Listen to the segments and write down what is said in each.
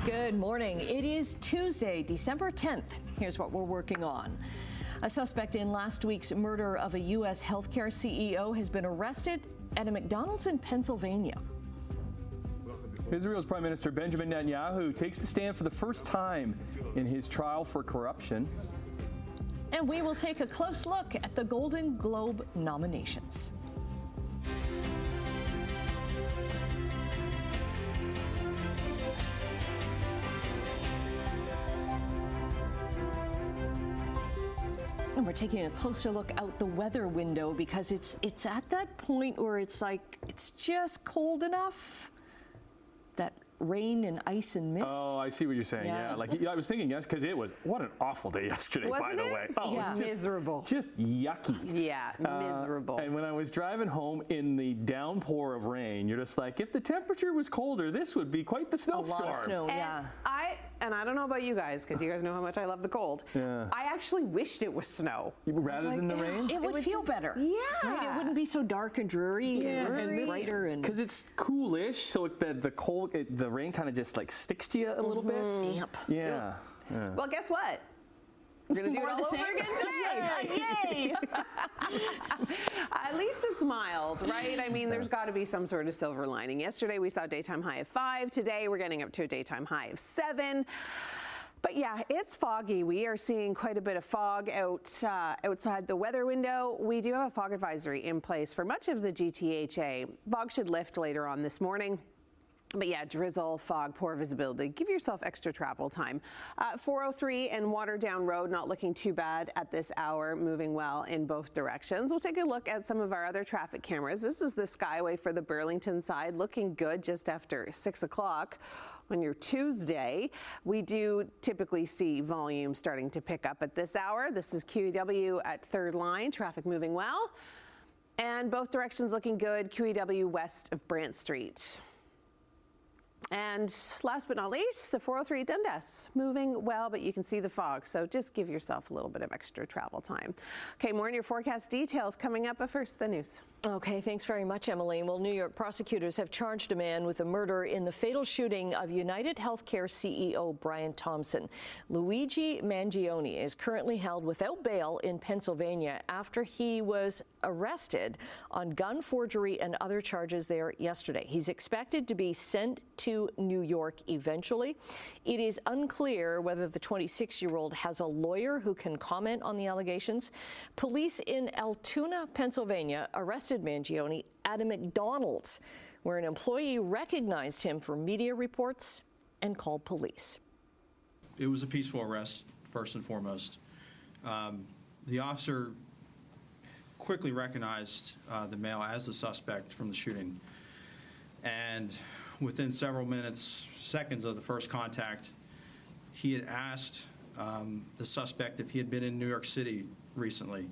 Good morning. It is Tuesday, December 10th. Here's what we're working on. A suspect in last week's murder of a U.S. healthcare CEO has been arrested at a McDonald's in Pennsylvania. Israel's Prime Minister Benjamin Netanyahu takes the stand for the first time in his trial for corruption. And we will take a close look at the Golden Globe nominations. And we're taking a closer look out the weather window because it's at that point where it's like it's just cold enough that rain and ice and mist. Oh, I see what you're saying. Yeah, like I was thinking, yes, because it was what an awful day yesterday. Wasn't by the it? way, oh, Yeah. it was just, Miserable. just yucky. Yeah, miserable. And when I was driving home in the downpour of rain, you're just like, if the temperature was colder, this would be quite the snowstorm. A lot of snow, yeah. And I don't know about you guys, because you guys know how much I love the cold. Yeah. I actually wished it was snow. Rather than the rain? It would feel just better. Yeah. Right? It wouldn't be so dark and dreary and brighter. And because it's coolish, so the rain kind of just like sticks to you a little bit. Yep. Yeah. Well, guess what? We're going to do More it of all the over same? again today. Yay! At least it's mild, right? I mean, there's got to be some sort of silver lining. Yesterday, we saw a daytime high of 5. Today, we're getting up to a daytime high of 7. But yeah, it's foggy. We are seeing quite a bit of fog outside the weather window. We do have a fog advisory in place for much of the GTHA. Fog should lift later on this morning. But yeah, drizzle, fog, poor visibility. Give yourself extra travel time. 403 and Waterdown Road, not looking too bad at this hour, moving well in both directions. We'll take a look at some of our other traffic cameras. This is the Skyway for the Burlington side, looking good just after 6 o'clock. On your Tuesday, we do typically see volume starting to pick up at this hour. This is QEW at Third Line, traffic moving well. And both directions looking good, QEW west of Brant Street. And last but not least, the 403 Dundas, moving well, but you can see the fog, so just give yourself a little bit of extra travel time. Okay, more on your forecast details coming up, but first, the news. Okay, thanks very much, Emily. Well, New York prosecutors have charged a man with a murder in the fatal shooting of United Healthcare CEO Brian Thompson. Luigi Mangione is currently held without bail in Pennsylvania after he was arrested on gun forgery and other charges there yesterday. He's expected to be sent to New York eventually. It is unclear whether the 26-year-old has a lawyer who can comment on the allegations. Police in Altoona, Pennsylvania, arrested Mangione at a McDonald's, where an employee recognized him for media reports and called police. It was a peaceful arrest, first and foremost. The officer quickly recognized the male as the suspect from the shooting. And within several minutes, seconds of the first contact, he had asked the suspect if he had been in New York City recently.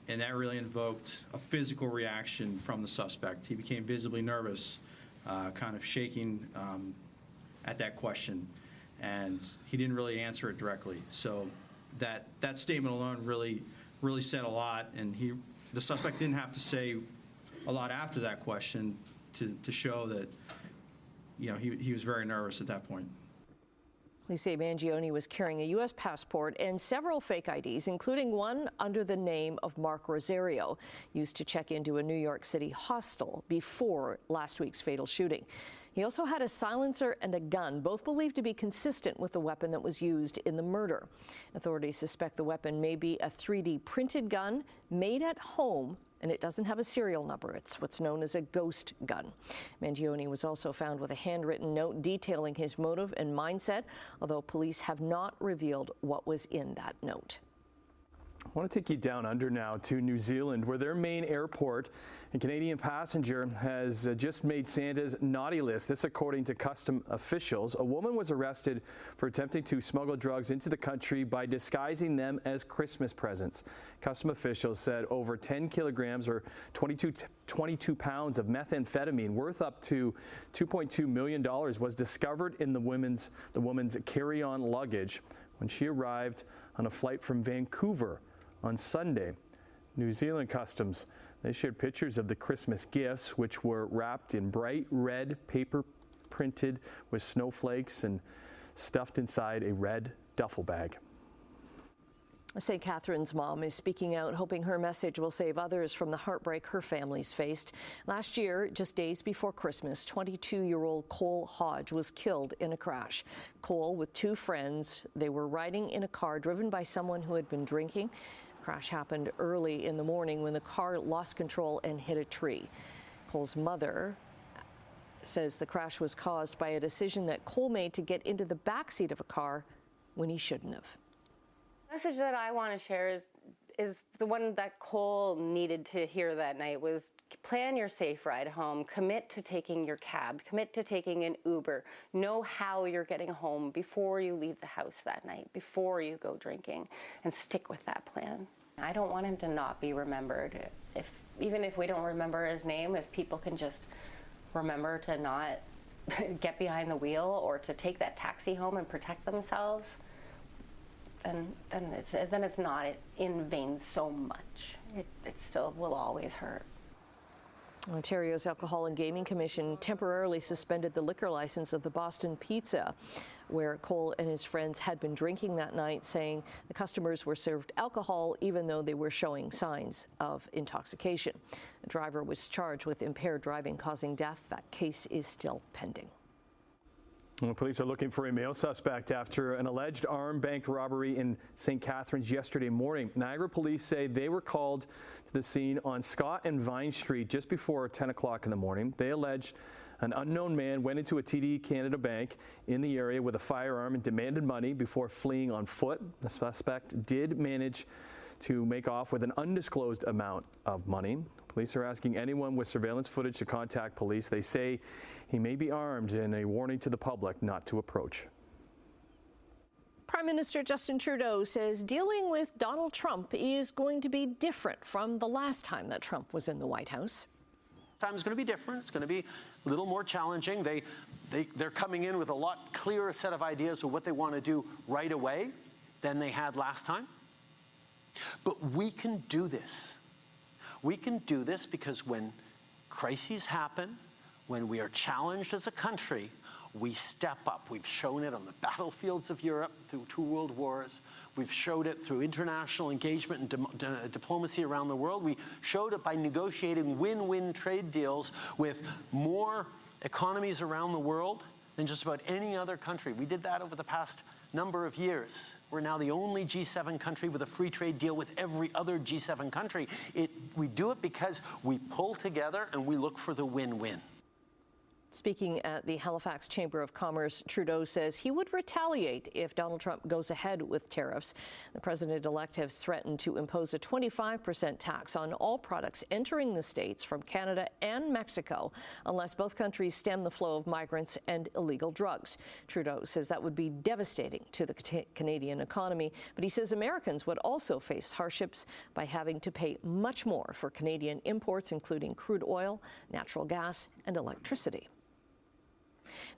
And that really invoked a physical reaction from the suspect. He became visibly nervous, kind of shaking at that question. And he didn't really answer it directly. So that statement alone really said a lot. And the suspect didn't have to say a lot after that question to show that, you know, he was very nervous at that point. Police say Mangione was carrying a U.S. passport and several fake IDs, including one under the name of Mark Rosario, used to check into a New York City hostel before last week's fatal shooting. He also had a silencer and a gun, both believed to be consistent with the weapon that was used in the murder. Authorities suspect the weapon may be a 3D printed gun made at home, and it doesn't have a serial number. It's what's known as a ghost gun. Mangione was also found with a handwritten note detailing his motive and mindset, although police have not revealed what was in that note. I want to take you down under now to New Zealand, where their main airport, a Canadian passenger, has just made Santa's naughty list. This according to custom officials. A woman was arrested for attempting to smuggle drugs into the country by disguising them as Christmas presents. Custom officials said over 10 kilograms or 22 pounds of methamphetamine worth up to $2.2 million was discovered in the woman's carry-on luggage when she arrived on a flight from Vancouver on Sunday. New Zealand Customs, they shared pictures of the Christmas gifts, which were wrapped in bright red paper printed with snowflakes and stuffed inside a red duffel bag. St. Catherine's mom is speaking out, hoping her message will save others from the heartbreak her family's faced. Last year, just days before Christmas, 22-year-old Cole Hodge was killed in a crash. Cole, with two friends, they were riding in a car driven by someone who had been drinking. The crash happened early in the morning when the car lost control and hit a tree. Cole's mother says the crash was caused by a decision that Cole made to get into the backseat of a car when he shouldn't have. The message that I want to share is the one that Cole needed to hear that night was plan your safe ride home, commit to taking your cab, commit to taking an Uber, know how you're getting home before you leave the house that night, before you go drinking, and stick with that plan. I don't want him to not be remembered. Even if we don't remember his name, if people can just remember to not get behind the wheel or to take that taxi home and protect themselves, then it's not in vain so much. It still will always hurt. Ontario's Alcohol and Gaming Commission temporarily suspended the liquor license of the Boston Pizza, where Cole and his friends had been drinking that night, saying the customers were served alcohol even though they were showing signs of intoxication. The driver was charged with impaired driving causing death. That case is still pending. Well, police are looking for a male suspect after an alleged armed bank robbery in St. Catharines yesterday morning. Niagara police say they were called to the scene on Scott and Vine Street just before 10 o'clock in the morning. They allege an unknown man went into a TD Canada bank in the area with a firearm and demanded money before fleeing on foot. The suspect did manage to make off with an undisclosed amount of money. Police are asking anyone with surveillance footage to contact police. They say he may be armed and a warning to the public not to approach. Prime Minister Justin Trudeau says dealing with Donald Trump is going to be different from the last time that Trump was in the White House. This time is going to be different. It's going to be a little more challenging. They're coming in with a lot clearer set of ideas of what they want to do right away than they had last time. But we can do this. We can do this because when crises happen, when we are challenged as a country, we step up. We've shown it on the battlefields of Europe through 2 world wars. We've showed it through international engagement and diplomacy around the world. We showed it by negotiating win-win trade deals with more economies around the world than just about any other country. We did that over the past number of years. We're now the only G7 country with a free trade deal with every other G7 country. We do it because we pull together and we look for the win-win. Speaking at the Halifax Chamber of Commerce, Trudeau says he would retaliate if Donald Trump goes ahead with tariffs. The president-elect has threatened to impose a 25% tax on all products entering the States from Canada and Mexico unless both countries stem the flow of migrants and illegal drugs. Trudeau says that would be devastating to the Canadian economy, but he says Americans would also face hardships by having to pay much more for Canadian imports, including crude oil, natural gas, and electricity.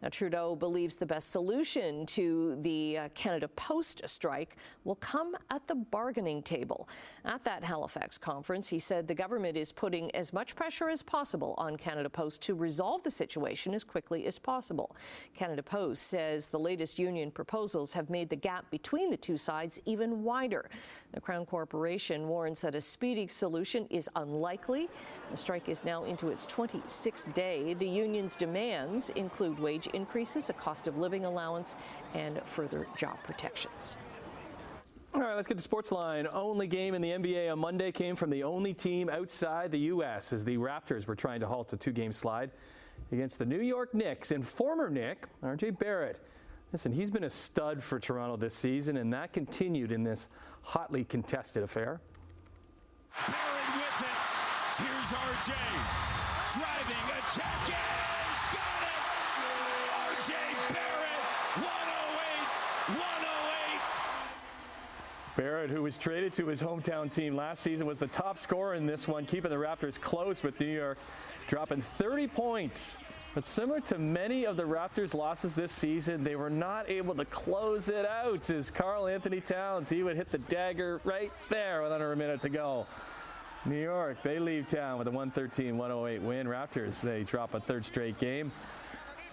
Now, Trudeau believes the best solution to the Canada Post strike will come at the bargaining table. At that Halifax conference, he said the government is putting as much pressure as possible on Canada Post to resolve the situation as quickly as possible. Canada Post says the latest union proposals have made the gap between the two sides even wider. The Crown Corporation warns that a speedy solution is unlikely. The strike is now into its 26th day. The union's demands include wage increases, a cost of living allowance, and further job protections. All right, let's get to Sportsline. Only game in the NBA on Monday came from the only team outside the U.S. as the Raptors were trying to halt a 2-game slide against the New York Knicks. And former Knick, R.J. Barrett, listen, he's been a stud for Toronto this season, and that continued in this hotly contested affair. Barrett with it. Here's R.J. driving, attacking. Got it. R.J. Barrett, 108. Barrett, who was traded to his hometown team last season, was the top scorer in this one, keeping the Raptors close with New York dropping 30 points. But similar to many of the Raptors' losses this season, they were not able to close it out as Karl Anthony Towns, he would hit the dagger right there with under a minute to go. New York, they leave town with a 113-108 win. Raptors, they drop a third straight game.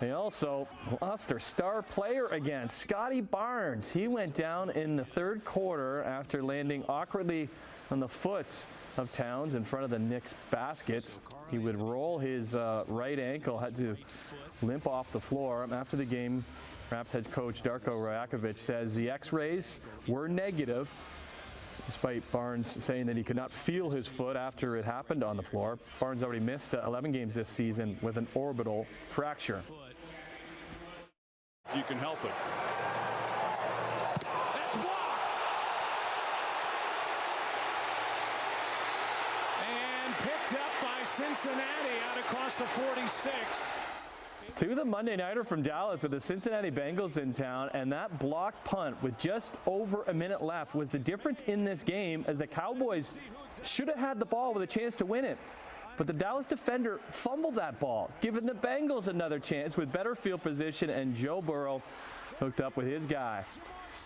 They also lost their star player again, Scotty Barnes. He went down in the third quarter after landing awkwardly on the foot of Towns in front of the Knicks baskets. He would roll his right ankle, had to limp off the floor. After the game, Raps head coach Darko Rajakovic says the x-rays were negative, despite Barnes saying that he could not feel his foot after it happened on the floor. Barnes already missed 11 games this season with an orbital fracture. You can help it. That's blocked. And picked up by Cincinnati out across the 46. To the Monday Nighter from Dallas with the Cincinnati Bengals in town, and that blocked punt with just over a minute left was the difference in this game, as the Cowboys should have had the ball with a chance to win it. But the Dallas defender fumbled that ball, giving the Bengals another chance with better field position, and Joe Burrow hooked up with his guy,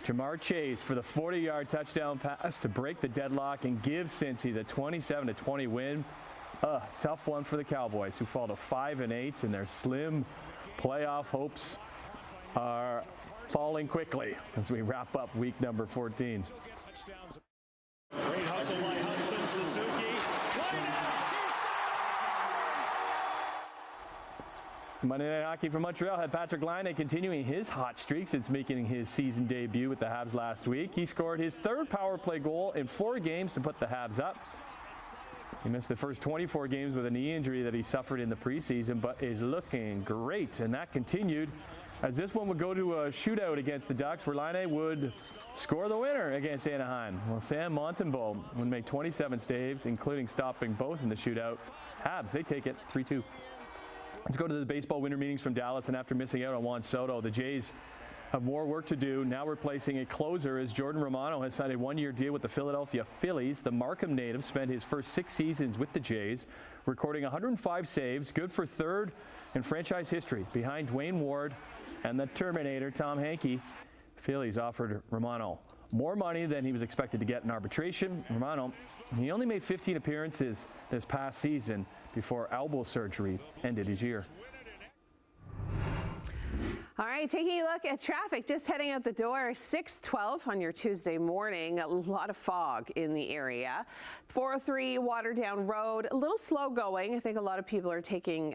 Jamar Chase, for the 40-yard touchdown pass to break the deadlock and give Cincy the 27-20 win. Tough one for the Cowboys, who fall to 5-8, and their slim playoff hopes are falling quickly as we wrap up week number 14. Great hustle by Hudson, Suzuki. Monday Night Hockey from Montreal had Patrick Laine continuing his hot streak since making his season debut with the Habs last week. He scored his third power play goal in 4 games to put the Habs up. He missed the first 24 games with a knee injury that he suffered in the preseason, but is looking great. And that continued as this one would go to a shootout against the Ducks, where Laine would score the winner against Anaheim. Well, Sam Montembeault would make 27 saves, including stopping both in the shootout. Habs, they take it 3-2. Let's go to the baseball winter meetings from Dallas, and after missing out on Juan Soto, the Jays have more work to do, now replacing a closer, as Jordan Romano has signed a 1-year deal with the Philadelphia Phillies. The Markham native spent his first 6 seasons with the Jays, recording 105 saves, good for 3rd in franchise history, behind Dwayne Ward and the Terminator, Tom Hankey. Phillies offered Romano more money than he was expected to get in arbitration. Romano, he only made 15 appearances this past season before elbow surgery ended his year. All right, taking a look at traffic, just heading out the door, 6:12 on your Tuesday morning. A lot of fog in the area. 403 Waterdown Road, a little slow going. I think a lot of people are taking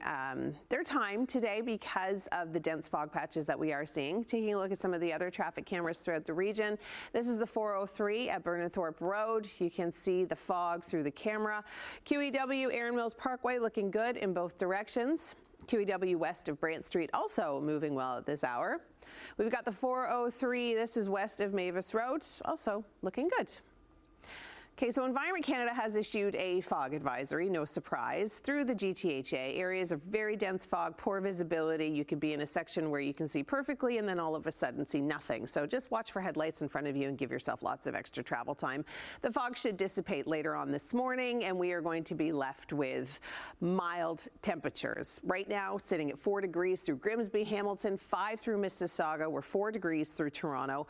their time today because of the dense fog patches that we are seeing. Taking a look at some of the other traffic cameras throughout the region. This is the 403 at Burnethorpe Road. You can see the fog through the camera. QEW Erin Mills Parkway looking good in both directions. QEW west of Brant Street also moving well at this hour. We've got the 403, this is west of Mavis Road, also looking good. Okay, so Environment Canada has issued a fog advisory, no surprise, through the GTHA. Areas of very dense fog, poor visibility. You could be in a section where you can see perfectly and then all of a sudden see nothing. So just watch for headlights in front of you and give yourself lots of extra travel time. The fog should dissipate later on this morning, and we are going to be left with mild temperatures. Right now, sitting at 4 degrees through Grimsby, Hamilton, 5 through Mississauga. We're 4 degrees through Toronto.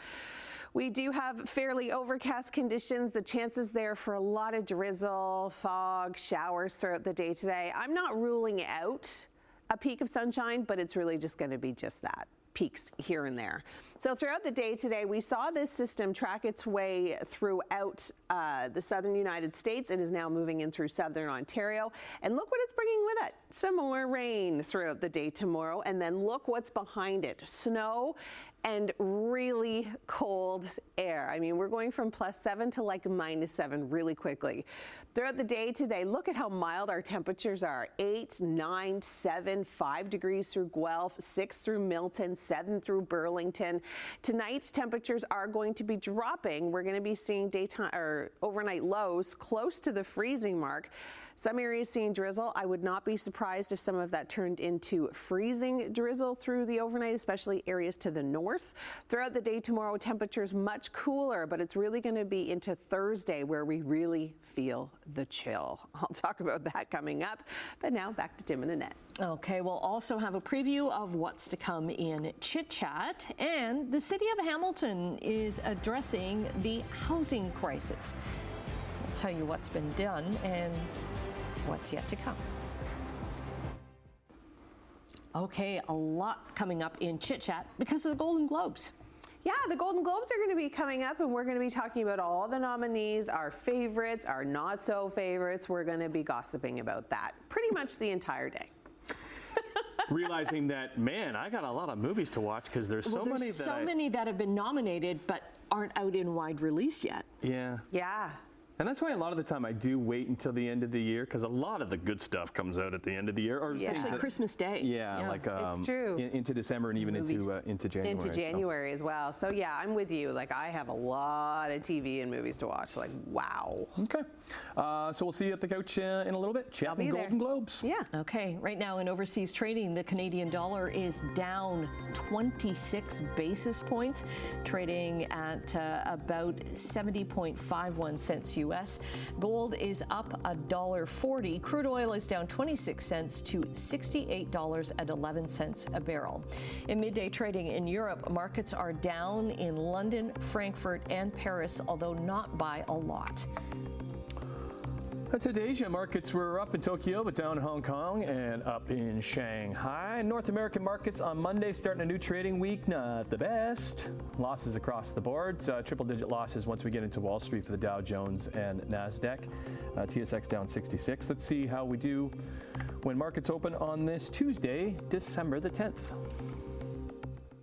We do have fairly overcast conditions. The chances there for a lot of drizzle, fog, showers throughout the day today. I'm not ruling out a peak of sunshine, but it's really just going to be just that. Peaks here and there. So throughout the day today, we saw this system track its way throughout the southern United States. It is now moving in through southern Ontario. And look what it's bringing with it. Some more rain throughout the day tomorrow. And then look what's behind it. Snow and really cold air. I mean, we're going from +7 to like -7 really quickly. Throughout the day today, look at how mild our temperatures are. 8, 9, 7, 5 degrees through Guelph, 6 through Milton, 7 through Burlington. Tonight's temperatures are going to be dropping. We're going to be seeing daytime or overnight lows close to the freezing mark. Some areas seeing drizzle. I would not be surprised if some of that turned into freezing drizzle through the overnight, especially areas to the north. Throughout the day tomorrow, temperatures much cooler, but it's really going to be into Thursday where we really feel the chill. I'll talk about that coming up. But now back to Tim and Annette. Okay, we'll also have a preview of what's to come in Chit Chat, and the city of Hamilton is addressing the housing crisis. We'll tell you what's been done and what's yet to come. Okay, a lot coming up in Chit Chat because of the Golden Globes. Yeah, the Golden Globes are going to be coming up, and we're going to be talking about all the nominees, our favorites, our not so favorites. We're going to be gossiping about that pretty much the entire day. Realizing that, man, I got a lot of movies to watch because there's so many that have been nominated but aren't out in wide release yet. Yeah. Yeah. And that's why a lot of the time I do wait until the end of the year because a lot of the good stuff comes out at the end of the year. Or Especially Christmas Day. Yeah, like it's true. Into December and even into January. Into January as well. So yeah, I'm with you. Like I have a lot of TV and movies to watch. Like wow. Okay. So we'll see you at the couch in a little bit. Chatting Golden Globes. Yeah. Okay. Right now in overseas trading, the Canadian dollar is down 26 basis points, trading at about 70.51 cents US. Gold is up $1.40. Crude oil is down 26 cents to $68.11 a barrel. In midday trading in Europe, markets are down in London, Frankfurt, and Paris, although not by a lot. That's it. Asia markets were up in Tokyo, but down in Hong Kong and up in Shanghai. North American markets on Monday starting a new trading week. Not the best. Losses across the board. Triple-digit losses once we get into Wall Street for the Dow Jones and NASDAQ. TSX down 66. Let's see how we do when markets open on this Tuesday, December the 10th.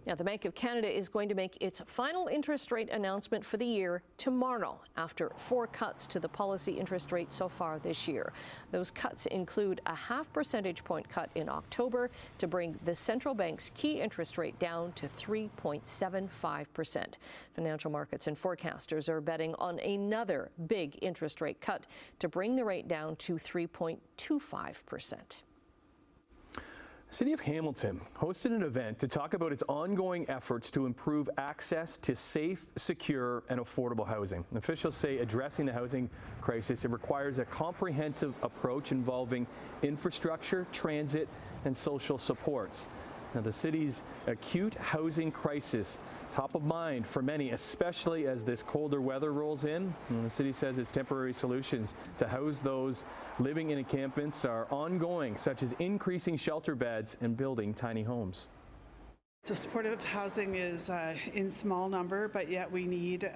Now, the Bank of Canada is going to make its final interest rate announcement for the year tomorrow after 4 cuts to the policy interest rate so far this year. Those cuts include a 0.5 percentage point cut in October to bring the central bank's key interest rate down to 3.75%. Financial markets and forecasters are betting on another big interest rate cut to bring the rate down to 3.25%. The City of Hamilton hosted an event to talk about its ongoing efforts to improve access to safe, secure, and affordable housing. Officials say addressing the housing crisis, it requires a comprehensive approach involving infrastructure, transit, and social supports. Now, the city's acute housing crisis, top of mind for many, especially as this colder weather rolls in. And the city says its temporary solutions to house those living in encampments are ongoing, such as increasing shelter beds and building tiny homes. So supportive housing is in small number, but yet we need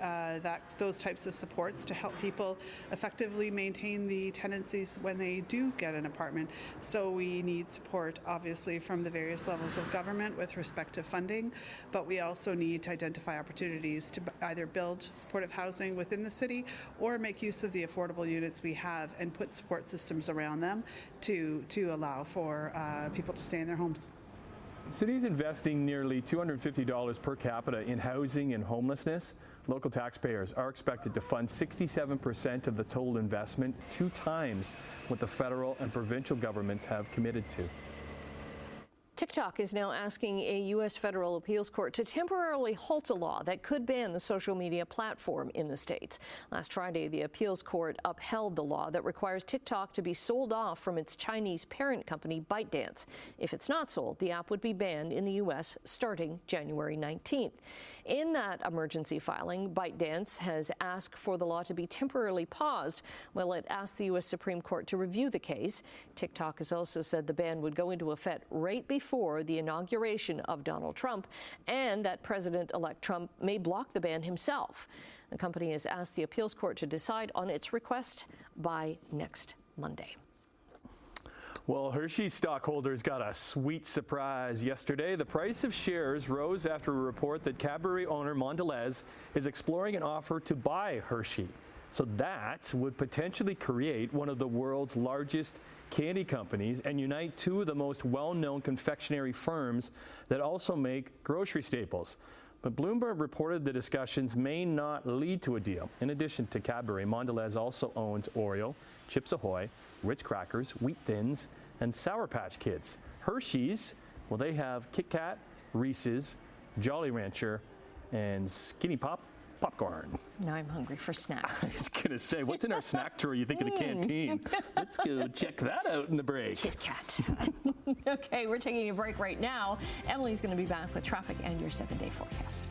those types of supports to help people effectively maintain the tenancies when they do get an apartment. So we need support, obviously, from the various levels of government with respect to funding, but we also need to identify opportunities to either build supportive housing within the city or make use of the affordable units we have and put support systems around them to allow for people to stay in their homes. The city is investing nearly $250 per capita in housing and homelessness. Local taxpayers are expected to fund 67% of the total investment, 2 times what the federal and provincial governments have committed to. TikTok is now asking a U.S. federal appeals court to temporarily halt a law that could ban the social media platform in the states. Last Friday, the appeals court upheld the law that requires TikTok to be sold off from its Chinese parent company, ByteDance. If it's not sold, the app would be banned in the U.S. starting January 19th. In that emergency filing, ByteDance has asked for the law to be temporarily paused while it asked the U.S. Supreme Court to review the case. TikTok has also said the ban would go into effect right before the inauguration of Donald Trump, and that President-elect Trump may block the ban himself. The company has asked the appeals court to decide on its request by next Monday. Well, Hershey's stockholders got a sweet surprise yesterday. The price of shares rose after a report that Cadbury owner Mondelez is exploring an offer to buy Hershey. So that would potentially create one of the world's largest candy companies and unite 2 of the most well-known confectionery firms that also make grocery staples. But Bloomberg reported the discussions may not lead to a deal. In addition to Cadbury, Mondelez also owns Oreo, Chips Ahoy, Ritz Crackers, Wheat Thins, and Sour Patch Kids. Hershey's, well, they have Kit Kat, Reese's, Jolly Rancher, and Skinny Popcorn. Now I'm hungry for snacks. I was going to say, what's in our snack drawer? You think of the canteen. Let's go check that out in the break. Kit Kat. Okay, we're taking a break right now. Emily's going to be back with traffic and your 7-day forecast.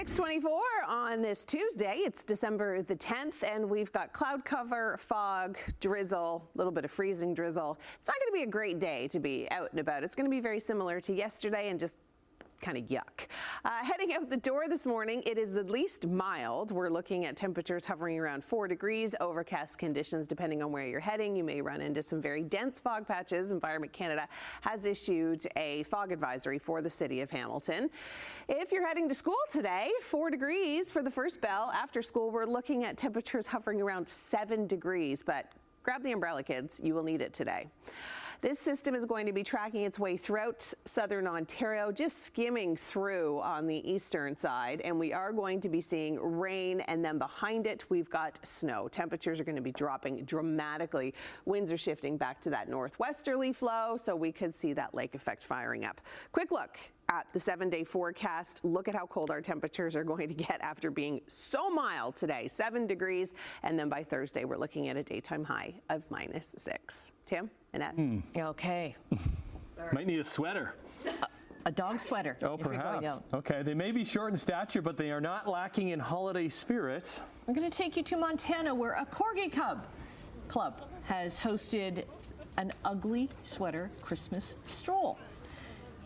6:24 on this Tuesday. It's December the 10th, and we've got cloud cover, fog, drizzle, a little bit of freezing drizzle. It's not going to be a great day to be out and about. It's going to be very similar to yesterday and just kind of yuck. Heading out the door this morning, it is at least mild. We're looking at temperatures hovering around 4 degrees, overcast conditions depending on where you're heading. You may run into some very dense fog patches. Environment Canada has issued a fog advisory for the city of Hamilton. If you're heading to school today, 4 degrees for the first bell. After school, we're looking at temperatures hovering around 7 degrees, but grab the umbrella, kids. You will need it today. This system is going to be tracking its way throughout southern Ontario, just skimming through on the eastern side, and we are going to be seeing rain, and then behind it we've got snow. Temperatures are going to be dropping dramatically. Winds are shifting back to that northwesterly flow, so we could see that lake effect firing up. Quick look at the 7-day forecast. Look at how cold our temperatures are going to get after being so mild today, 7 degrees, and then by Thursday we're looking at a daytime high of -6. Tim, Annette? Okay. Might need a sweater. A dog sweater. Oh, if you're going perhaps. out. Okay, they may be short in stature, but they are not lacking in holiday spirit. I'm going to take you to Montana, where a Corgi Club has hosted an ugly sweater Christmas stroll.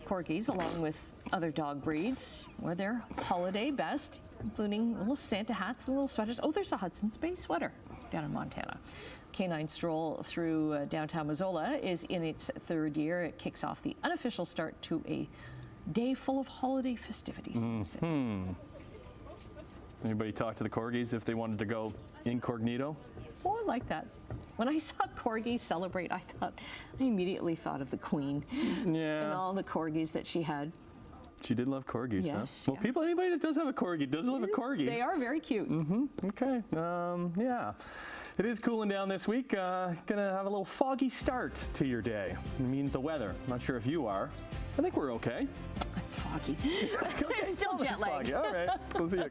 Corgis, along with other dog breeds, wear their holiday best, including little Santa hats and little sweaters. Oh, there's a Hudson's Bay sweater down in Montana. Canine stroll through downtown Missoula is in its third year. It kicks off the unofficial start to a day full of holiday festivities in the city. Anybody talk to the Corgis if they wanted to go incognito? Oh, I like that. When I saw Corgi celebrate, I immediately thought of the Queen and all the Corgis that she had. She did love corgis, Yes, huh? Well, anybody that does have a corgi does love a corgi. They are very cute. Okay. Yeah. It is cooling down this week. Gonna have a little foggy start to your day. I mean, the weather. Not sure if you are. I think we're okay. Foggy. Okay, Still jet lagged. foggy. All right. We'll see you.